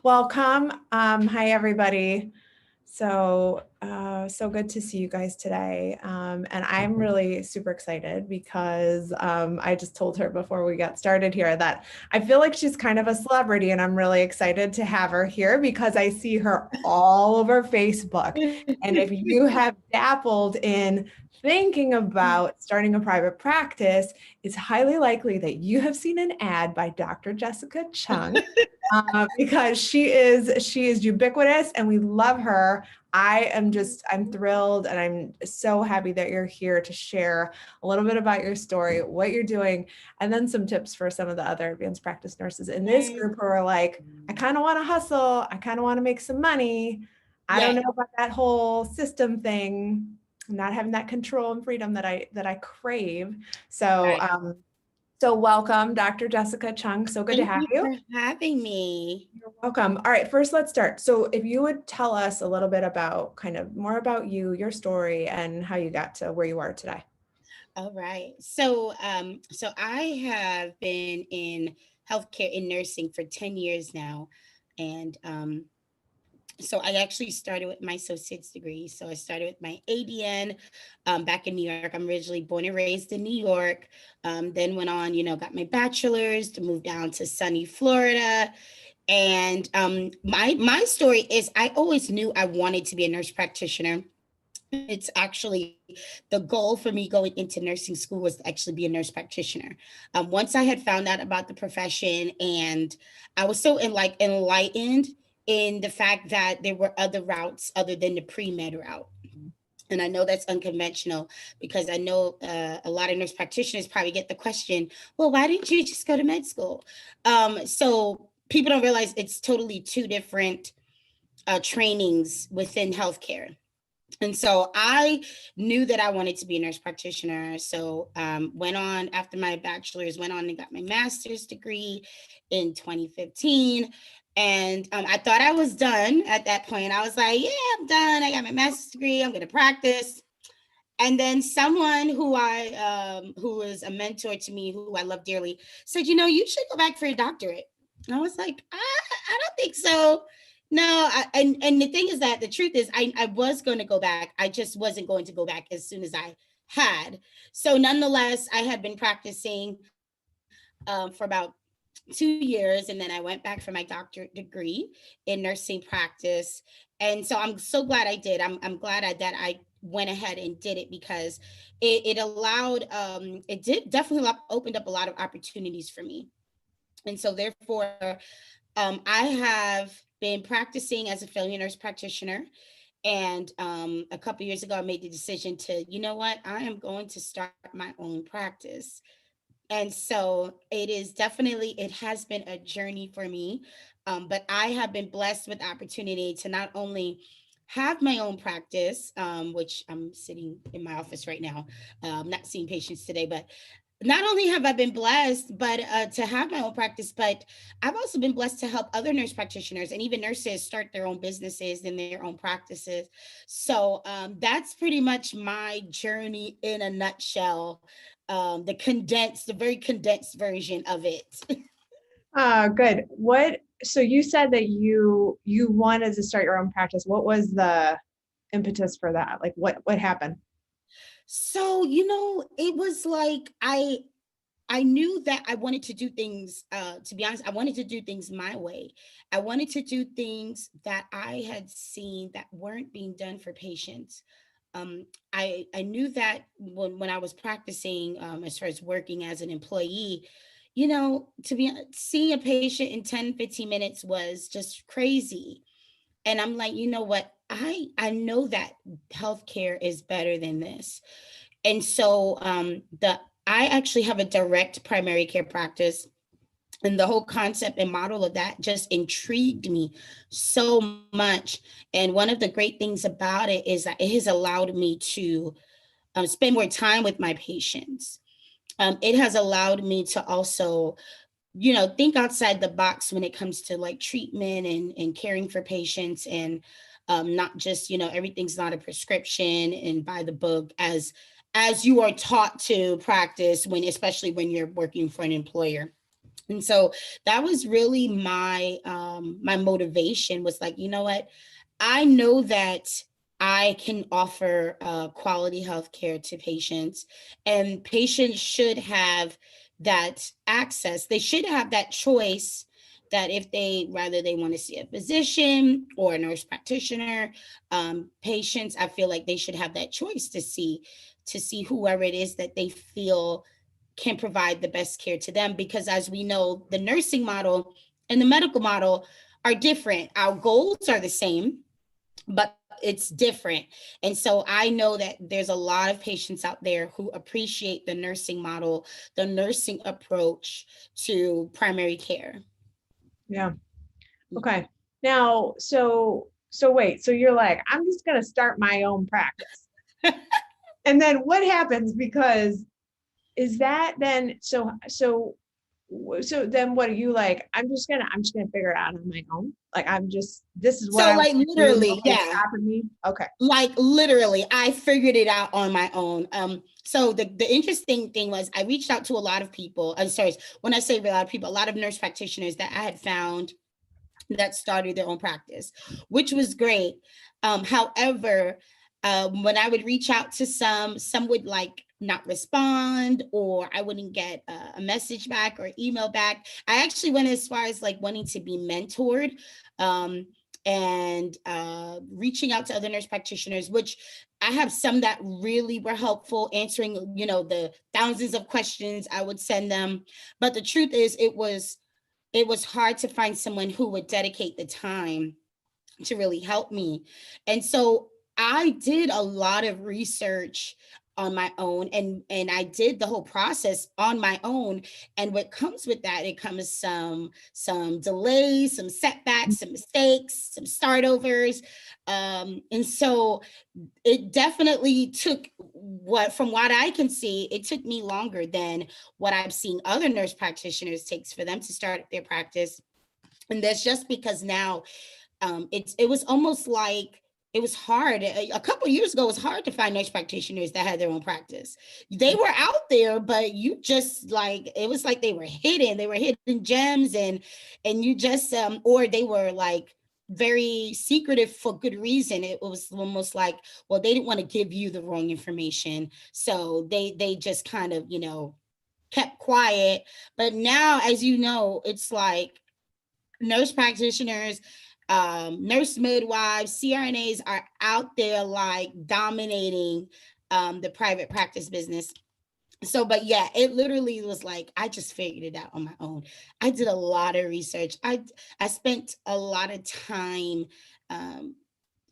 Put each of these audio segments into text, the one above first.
Welcome. Hi, everybody. So good to see you guys today. And I'm really super excited because I just told her before we got started here that I feel like she's kind of a celebrity, and I'm really excited to have her here because I see her all over Facebook. And if you have dabbled in thinking about starting a private practice, it's highly likely that you have seen an ad by Dr. Jessica Chung. Because she is ubiquitous and we love her. I'm thrilled, and I'm so happy that you're here to share a little bit about your story, what you're doing, and then some tips for some of the other advanced practice nurses in this group who are like, I kind of want to hustle, I kind of want to make some money. I don't know about that whole system thing, not having that control and freedom that I crave. So welcome, Dr. Jessica Chung. So good to have you. Thank you for having me. You're welcome. All right, first let's start. So if you would tell us a little bit about kind of more about you, your story, and how you got to where you are today. All right. So I have been in healthcare in nursing for 10 years now. And so I actually started with my associate's degree. So I started with my ADN back in New York. I'm originally born and raised in New York. Then went on, got my bachelor's to move down to sunny Florida. And my story is I always knew I wanted to be a nurse practitioner. It's actually the goal for me going into nursing school was to actually be a nurse practitioner. Once I had found out about the profession, and I was so enlightened in the fact that there were other routes other than the pre-med route. And I know that's unconventional because I know a lot of nurse practitioners probably get the question, well, why didn't you just go to med school? So people don't realize it's totally two different trainings within healthcare. And so I knew that I wanted to be a nurse practitioner. So went on after my bachelor's, went on and got my master's degree in 2015. And I thought I was done at that point. I was like, yeah, I'm done. I got my master's degree. I'm going to practice. And then someone who was a mentor to me, who I love dearly, said, you should go back for your doctorate. And I was like, I don't think so. No, and the thing is that the truth is I was going to go back. I just wasn't going to go back as soon as I had. So nonetheless, I had been practicing for about 2 years, and then I went back for my doctorate degree in nursing practice. And so I'm so glad I did. I'm glad that I went ahead and did it because it allowed it did definitely opened up a lot of opportunities for me. And so therefore I have been practicing as a family nurse practitioner. And a couple years ago, I made the decision to, you know what, I am going to start my own practice. And so it has been a journey for me. But I have been blessed with the opportunity to not only have my own practice, which I'm sitting in my office right now, not seeing patients today, but not only have I been blessed, but to have my own practice, but I've also been blessed to help other nurse practitioners and even nurses start their own businesses and their own practices. So that's pretty much my journey in a nutshell. The very condensed version of it. Good. So you said that you wanted to start your own practice. What was the impetus for that? Like what happened? So, it was like I knew that I wanted to do things, to be honest, I wanted to do things my way. I wanted to do things that I had seen that weren't being done for patients. I knew that when I was practicing, as far as working as an employee, seeing a patient in 10, 15 minutes was just crazy. And I'm like, you know what? I know that healthcare is better than this. And so the I actually have a direct primary care practice, and the whole concept and model of that just intrigued me so much. And one of the great things about it is that it has allowed me to spend more time with my patients. It has allowed me to also think outside the box when it comes to like treatment and caring for patients, and not just everything's not a prescription and by the book as you are taught to practice, when especially when you're working for an employer. And so that was really my motivation, was like, you know what? I know that I can offer quality health care to patients, and patients should have that access. They should have that choice, that if they rather they want to see a physician or a nurse practitioner, patients, I feel like they should have that choice to see whoever it is that they feel can provide the best care to them. Because as we know, the nursing model and the medical model are different. Our goals are the same, but it's different. And so I know that there's a lot of patients out there who appreciate the nursing model, the nursing approach to primary care. Yeah. Okay. Now, so wait, so you're like, I'm just gonna start my own practice. And then what happens? Because is that then so then what are you like? I'm just gonna figure it out on my own. Like this is what So I want like to do. literally, Nobody's yeah. stopping me. Okay. Like literally, I figured it out on my own. So the interesting thing was I reached out to a lot of people. I'm sorry, when I say a lot of people, a lot of nurse practitioners that I had found that started their own practice, which was great. However, when I would reach out to some would like not respond, or I wouldn't get a message back or email back. I actually went as far as like wanting to be mentored, and reaching out to other nurse practitioners, which I have some that really were helpful answering, the thousands of questions I would send them. But the truth is, it was hard to find someone who would dedicate the time to really help me. And so I did a lot of research on my own, and I did the whole process on my own. And what comes with that, it comes some delays, some setbacks, some mistakes, some start overs. And so it definitely took, from what I can see, it took me longer than what I've seen other nurse practitioners takes for them to start their practice. And that's just because now it was almost like it was hard. A couple of years ago, it was hard to find nurse practitioners that had their own practice. They were out there, but you just like, it was like they were hidden. They were hidden gems, and you just or they were like very secretive for good reason. It was almost like, well, they didn't want to give you the wrong information, so they just kind of kept quiet. But now, as you know, it's like nurse practitioners, nurse midwives, CRNAs are out there like dominating the private practice business. So, but yeah, it literally was like I just figured it out on my own. I did a lot of research. I spent a lot of time um,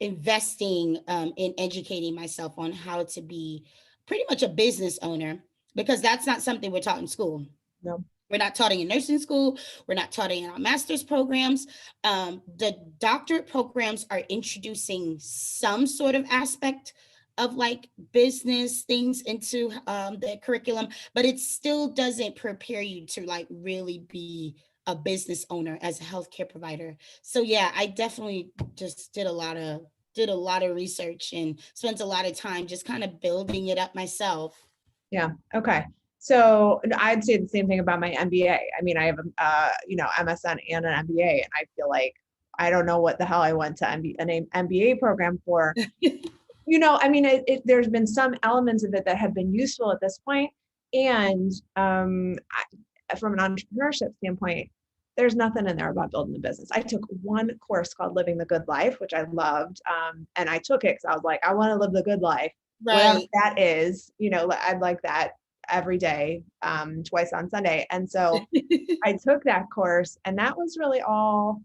investing in educating myself on how to be pretty much a business owner, because that's not something we're taught in school. No. We're not taught in nursing school. We're not taught in our master's programs. The doctorate programs are introducing some sort of aspect of like business things into the curriculum, but it still doesn't prepare you to like really be a business owner as a healthcare provider. So yeah, I definitely just did a lot of research and spent a lot of time just kind of building it up myself. Yeah. Okay. So I'd say the same thing about my MBA. I mean, I have a MSN and an MBA, and I feel like I don't know what the hell I went to an MBA program for. I mean, there's been some elements of it that have been useful at this point, and from an entrepreneurship standpoint, there's nothing in there about building a business. I took one course called Living the Good Life, which I loved, and I took it because I was like, I want to live the good life, whatever Right. that is. I'd like that every day, twice on Sunday. And so I took that course, and that was really all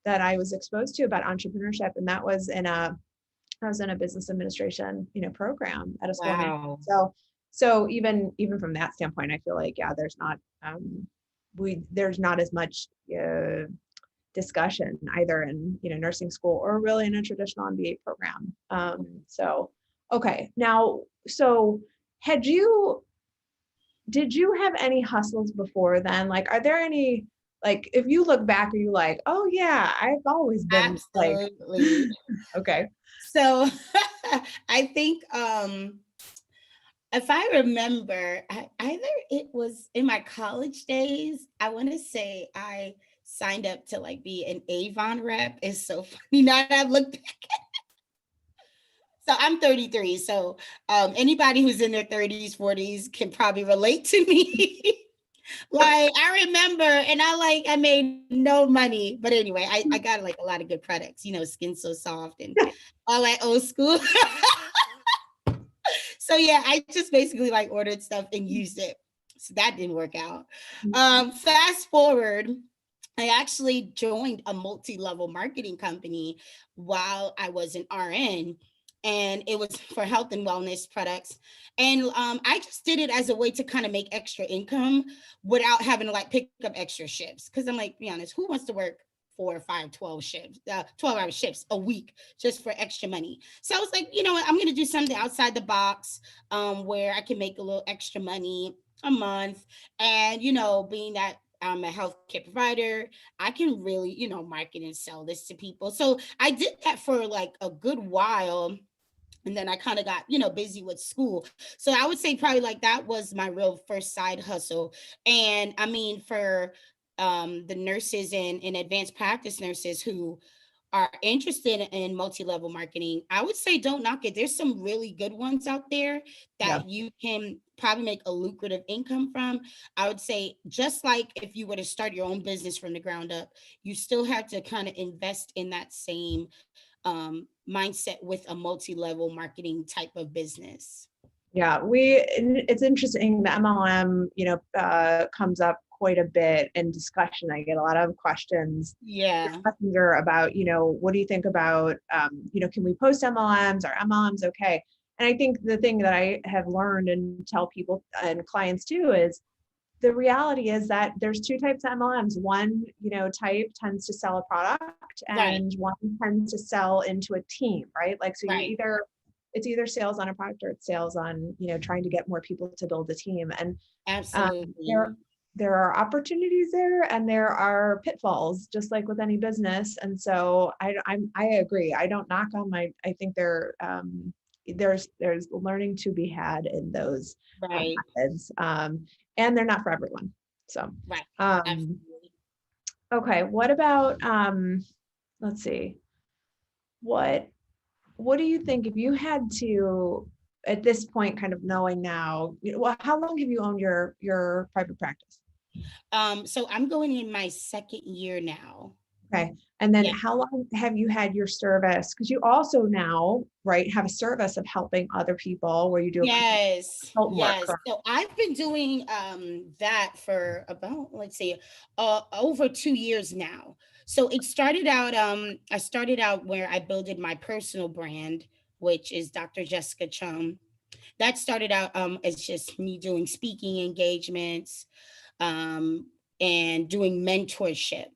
that I was exposed to about entrepreneurship. And I was in a business administration, program at a school. Wow. So even from that standpoint, I feel like, yeah, there's not as much discussion either in, nursing school or really in a traditional MBA program. Okay. Now, so did you have any hustles before then? Like, are there any, like, if you look back, are you like, oh yeah, I've always been like, Absolutely. okay. So I think if I remember, either it was in my college days. I want to say I signed up to like be an Avon rep. It's so funny now that I've looked back. So I'm 33. So anybody who's in their 30s, 40s can probably relate to me. Like I remember, and I made no money, but anyway, I got like a lot of good products, Skin So Soft and all that old school. So yeah, I just basically like ordered stuff and used it. So that didn't work out. Fast forward, I actually joined a multi-level marketing company while I was an RN, and it was for health and wellness products. And I just did it as a way to kind of make extra income without having to like pick up extra shifts. Because I'm like, be honest, who wants to work 4 or 5, 12 shifts, 12-hour shifts a week just for extra money? So I was like, you know what, I'm going to do something outside the box, where I can make a little extra money a month. And, being that I'm a healthcare provider, I can really, market and sell this to people. So I did that for like a good while. And then I kind of got, busy with school. So I would say probably like that was my real first side hustle. And I mean, for the nurses and advanced practice nurses who are interested in multi-level marketing, I would say don't knock it. There's some really good ones out there Yeah. that you can probably make a lucrative income from. I would say just like if you were to start your own business from the ground up, you still have to kind of invest in that same mindset with a multi-level marketing type of business. Yeah, it's interesting. The MLM, comes up quite a bit in discussion. I get a lot of questions Yeah. Messenger about, what do you think about, can we post MLMs? Are MLMs okay? And I think the thing that I have learned and tell people and clients too is the reality is that there's two types of MLMs. One, type tends to sell a product Right. and one tends to sell into a team, right? Like, so Right. it's either sales on a product or it's sales on, trying to get more people to build a team. And um, Absolutely. there are opportunities there and there are pitfalls, just like with any business. And so I agree. I don't knock on I think there's learning to be had in those Right. methods. And they're not for everyone. So, Right. um, Absolutely. okay. What about, let's see, what, what do you think if you had to, at this point, kind of knowing now, well, how long have you owned your private practice? So I'm going in my second year now. Okay. And then Yeah. how long have you had your service? Because you also now, right, have a service of helping other people where you do a Yes. consultant work, Yes. correct? So I've been doing that for about, let's see, over 2 years now. So it started out, I started out where I builded my personal brand, which is Dr. Jessica Chum. That started out as just me doing speaking engagements, um, and doing mentorship.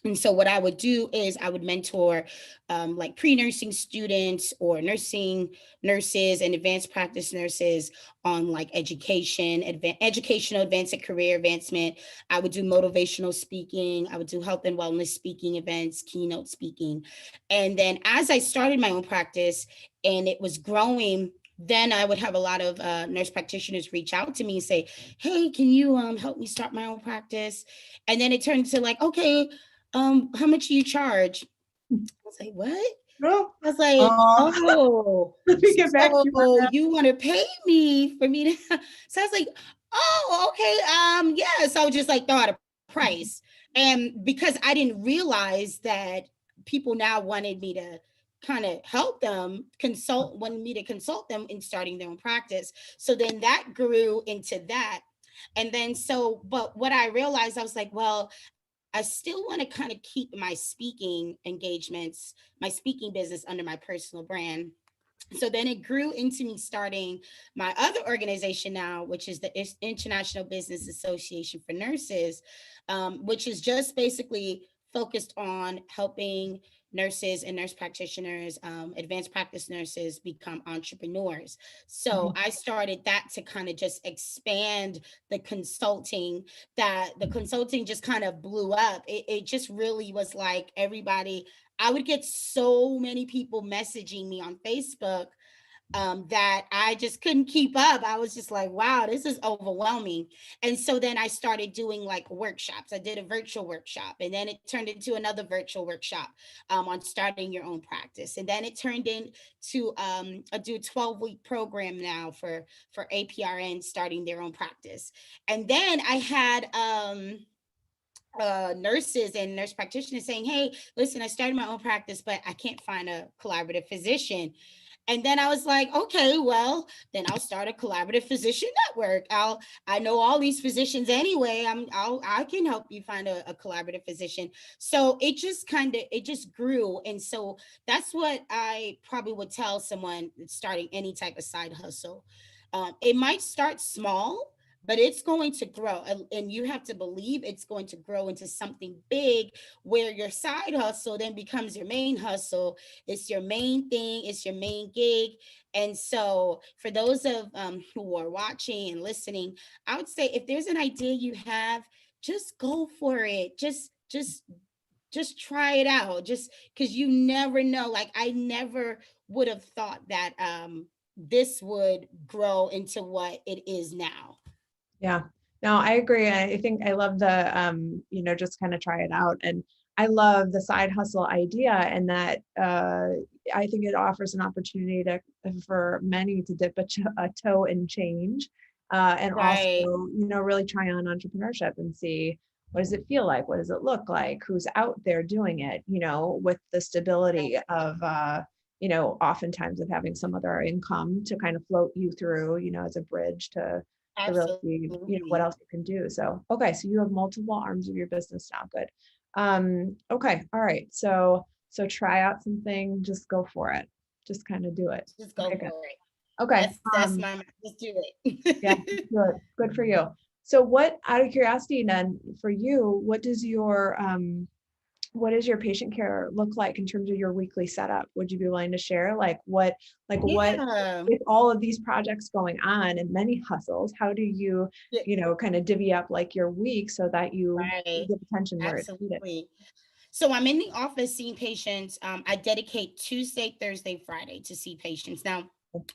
And so what I would do is I would mentor like pre-nursing students or nursing nurses and advanced practice nurses on like education, educational advancement, career advancement. I would do motivational speaking. I would do health and wellness speaking events, keynote speaking. And then as I started my own practice and it was growing, then I would have a lot of nurse practitioners reach out to me and say, "Hey, can you help me start my own practice?" And then it turned to like, "Okay, how much do you charge?" I was like, "What?" No. I was like, Oh, "Oh, let me get back to you on so that. you want to pay me for me to?" So I was like, "Oh, okay, yeah." So I would just like throw out a price, and because I didn't realize that people now wanted me to kind of help them wanted me to consult them in starting their own practice. So then that grew into that. And then but what I realized, I was like, well, I still want to kind of keep my speaking engagements, my speaking business under my personal brand. So then it grew into me starting my other organization now, which is the International Business Association for Nurses, which is just basically focused on helping nurses and nurse practitioners, advanced practice nurses become entrepreneurs. So Mhm. I started that to kind of just expand the consulting, that the consulting just kind of blew up. It just really was like everybody, I would get so many people messaging me on Facebook that I just couldn't keep up. I was just like, wow, this is overwhelming. And so then I started doing like workshops. I did a virtual workshop, and then it turned into another virtual workshop on starting your own practice. And then it turned into I do a 12-week program now for APRN starting their own practice. And then I had nurses and nurse practitioners saying, hey, listen, I started my own practice, but I can't find a collaborative physician. And then I was like, okay, well, then I'll start a collaborative physician network. I know all these physicians anyway. I can help you find a collaborative physician. So it just grew. And so that's what I probably would tell someone starting any type of side hustle. It might start small, but it's going to grow. And you have to believe it's going to grow into something big, where your side hustle then becomes your main hustle. It's your main thing, it's your main gig. And so for those of who are watching and listening, I would say if there's an idea you have, just go for it. Just try it out, just because you never know. Like, I never would have thought that this would grow into what it is now. Yeah, no, I agree. I think I love the, just kind of try it out. And I love the side hustle idea, and that I think it offers an opportunity for many to dip a toe in change, and also, Right. really try on entrepreneurship and see, what does it feel like? What does it look like? Who's out there doing it, with the stability of, oftentimes of having some other income to kind of float you through, as a bridge to really see, what Absolutely. else you can do. So, okay, so you have multiple arms of your business now. Good. Okay, all right. So try out something, just go for it. Just kind of do it. Just go Okay, good. for it. Okay. That's my just do Yeah, it. good. Good for you. So what, out of curiosity then, for you, what does your patient care look like in terms of your weekly setup? Would you be willing to share what Yeah. with all of these projects going on and many hustles, how do you, Yeah, kind of divvy up like your week so that you right. give attention where it's needed? Absolutely. So I'm in the office seeing patients. I dedicate Tuesday, Thursday, Friday to see patients. Now,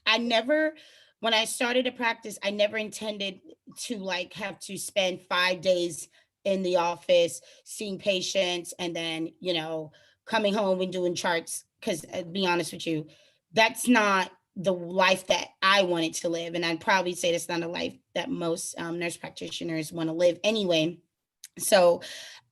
I never, when I started a practice, I never intended to like have to spend 5 days in the office seeing patients and then, coming home and doing charts. Because, to be honest with you, that's not the life that I wanted to live. And I'd probably say that's not a life that most nurse practitioners want to live anyway. So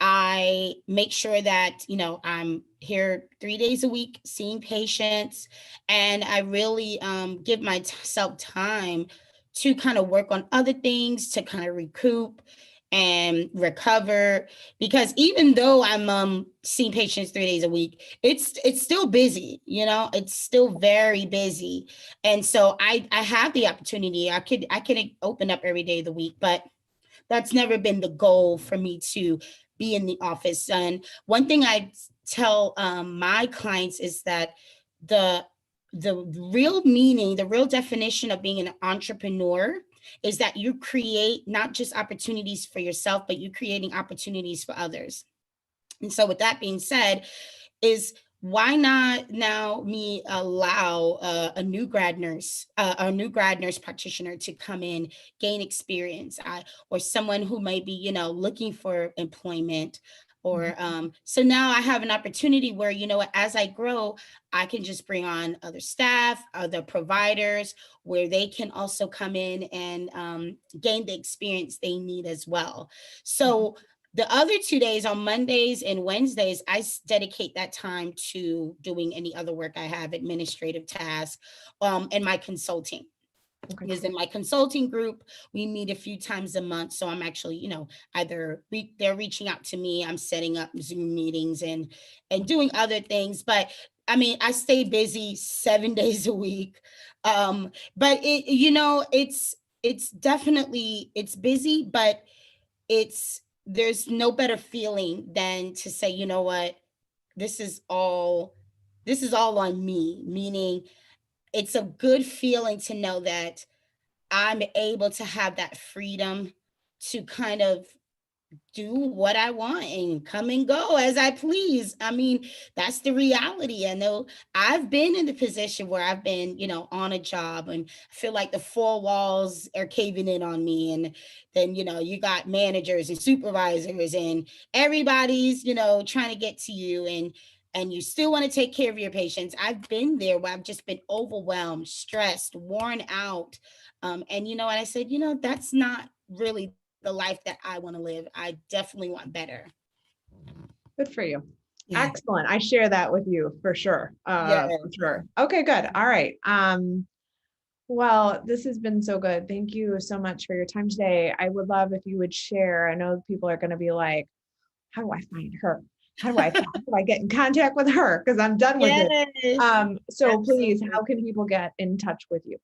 I make sure that, I'm here 3 days a week seeing patients, and I really give myself time to kind of work on other things, to kind of recoup and recover. Because even though I'm seeing patients 3 days a week, it's still busy, it's still very busy. And so I have the opportunity. I could open up every day of the week, but that's never been the goal for me to be in the office. And one thing I tell my clients is that the the real meaning, the real definition of being an entrepreneur is that you create not just opportunities for yourself, but you're creating opportunities for others. And so, with that being said, is why not now me allow a new grad nurse practitioner to come in, gain experience, or someone who might be, looking for employment. Or so now I have an opportunity where, as I grow, I can just bring on other staff, other providers, where they can also come in and gain the experience they need as well. So the other 2 days, on Mondays and Wednesdays, I dedicate that time to doing any other work I have, administrative tasks, and my consulting. Okay, Because in cool. my consulting group, we meet a few times a month. So I'm actually, either they're reaching out to me, I'm setting up Zoom meetings and doing other things. But I mean, I stay busy 7 days a week. But it's definitely it's busy, but there's no better feeling than to say, you know what, this is all this is all on me. Meaning, it's a good feeling to know that I'm able to have that freedom to kind of do what I want and come and go as I please. I mean, that's the reality. I know I've been in the position where I've been, on a job and I feel like the four walls are caving in on me. And then, you got managers and supervisors and everybody's, trying to get to you and you still want to take care of your patients. I've been there where I've just been overwhelmed, stressed, worn out. And what I said, that's not really the life that I want to live. I definitely want better. Good for you. Yeah. Excellent. I share that with you for sure. Yeah. For sure. Okay, good. All right. Well, this has been so good. Thank you so much for your time today. I would love if you would share. I know people are going to be like, how do I find her? How do I get in contact with her? Because I'm done with it. Yes. So please, Absolutely. how can people get in touch with you?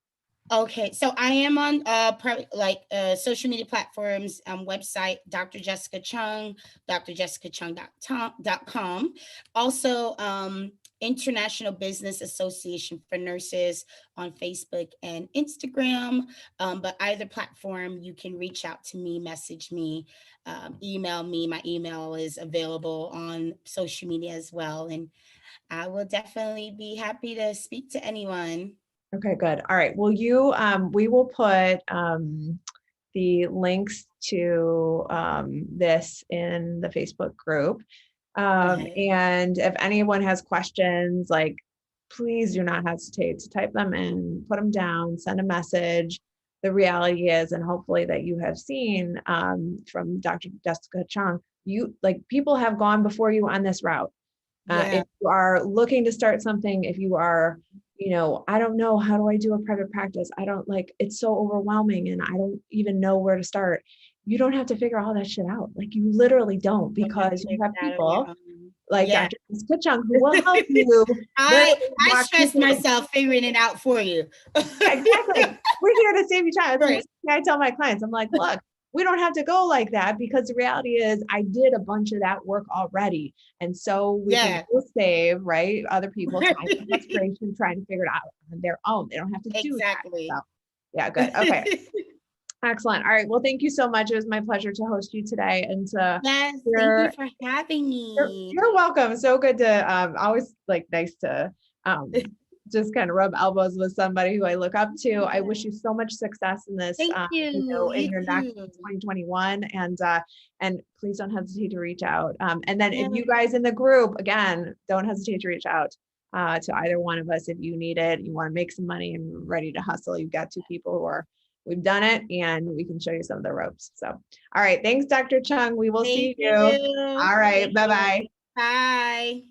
Okay, so I am on social media platforms, website Dr. Jessica Chung, drjessicachung.com. Also, International Business Association for Nurses on Facebook and Instagram. But either platform, you can reach out to me, message me, email me. My email is available on social media as well, and I will definitely be happy to speak to anyone. Okay, good. All right. Well, we will put the links to this in the Facebook group. Okay. And if anyone has questions, like, please do not hesitate to type them in, put them down, send a message. The reality is, and hopefully that you have seen from Dr. Jessica Chung, people have gone before you on this route. Yeah. If you are looking to start something, if you are, I don't know, how do I do a private practice? I don't it's so overwhelming and I don't even know where to start. You don't have to figure all that shit out. Like you literally don't, Don't have to because you figure have it out on your people own. like Yeah. Dr. Jessica Chung who will help you I literally I walk you stress through. myself figuring it out for you. Yeah, exactly. We're here to save you time. And Right. I tell my clients, I'm like, look, we don't have to go like that because the reality is I did a bunch of that work already. And so we can Yeah. both save, right? Other people time and frustration trying to figure it out on their own. They don't have to do that. Exactly. So yeah, good. Okay. Excellent. All right. Well, thank you so much. It was my pleasure to host you today and to Yes, thank you hear. for having me. You're welcome. So good to always nice to just kind of rub elbows with somebody who I look up to. I wish you so much success in this, Thank you. in You your next too. 2021, and please don't hesitate to reach out. And then if Yeah. you guys in the group, again, don't hesitate to reach out to either one of us if you need it. You want to make some money and ready to hustle. You've got two people we've done it and we can show you some of the ropes. So, all right. Thanks, Dr. Chung. We will Thank see you. you. All right. Thank you. Bye-bye. Bye.